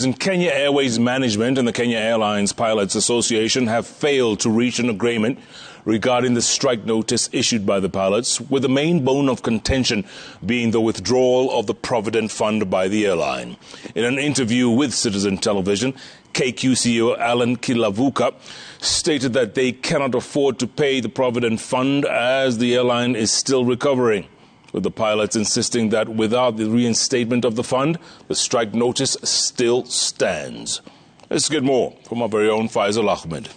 President, Kenya Airways management and the Kenya Airlines Pilots Association have failed to reach an agreement regarding the strike notice issued by the pilots, with the main bone of contention being the withdrawal of the provident fund by the airline. In an interview with Citizen Television, KQ CEO Allan Kilavuka stated that they cannot afford to pay the provident fund as the airline is still recovering, with the pilots insisting that without the reinstatement of the fund, the strike notice still stands. Let's get more from our very own Faisal Ahmed.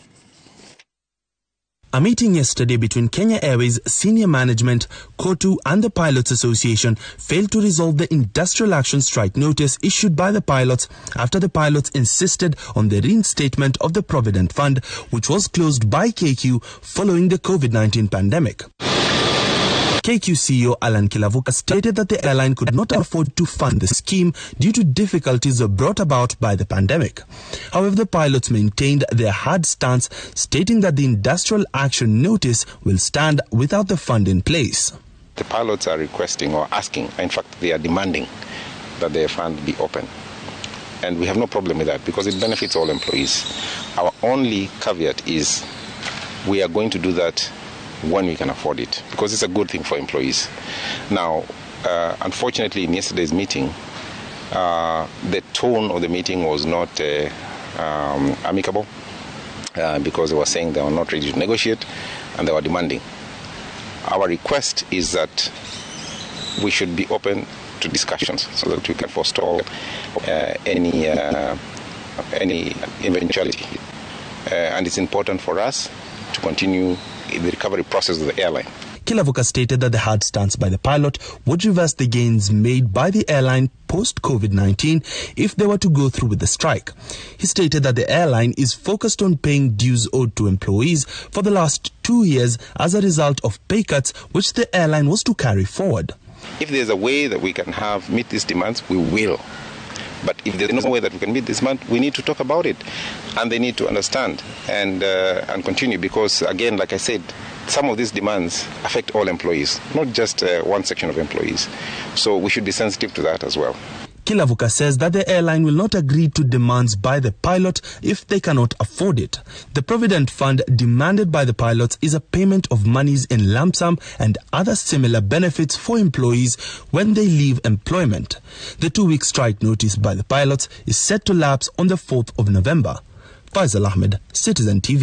A meeting yesterday between Kenya Airways senior management, KOTU and the Pilots Association failed to resolve the industrial action strike notice issued by the pilots after the pilots insisted on the reinstatement of the Provident Fund, which was closed by KQ following the COVID-19 pandemic. KQ CEO Allan Kilavuka stated that the airline could not afford to fund the scheme due to difficulties brought about by the pandemic. However, the pilots maintained their hard stance, stating that the industrial action notice will stand without the fund in place. The pilots are requesting or asking, in fact, they are demanding that their fund be open. And we have no problem with that because it benefits all employees. Our only caveat is we are going to do that when we can afford it, because it's a good thing for employees. Now, unfortunately, in yesterday's meeting, the tone of the meeting was not amicable because they were saying they were not ready to negotiate and they were demanding. Our request is that we should be open to discussions so that we can forestall any eventuality. And it's important for us to continue the recovery process of the airline. Kilavuka stated that the hard stance by the pilot would reverse the gains made by the airline post-COVID-19 if they were to go through with the strike. He stated that the airline is focused on paying dues owed to employees for the last 2 years as a result of pay cuts which the airline was to carry forward. If there's a way that we can meet these demands, we will. But if there's no way that we can meet this demand, we need to talk about it. And they need to understand and continue because, again, like I said, some of these demands affect all employees, not just one section of employees. So we should be sensitive to that as well. Kilavuka says that the airline will not agree to demands by the pilot if they cannot afford it. The Provident Fund demanded by the pilots is a payment of monies in lump sum and other similar benefits for employees when they leave employment. The 2-week strike notice by the pilots is set to lapse on the 4th of November. Faisal Ahmed, Citizen TV.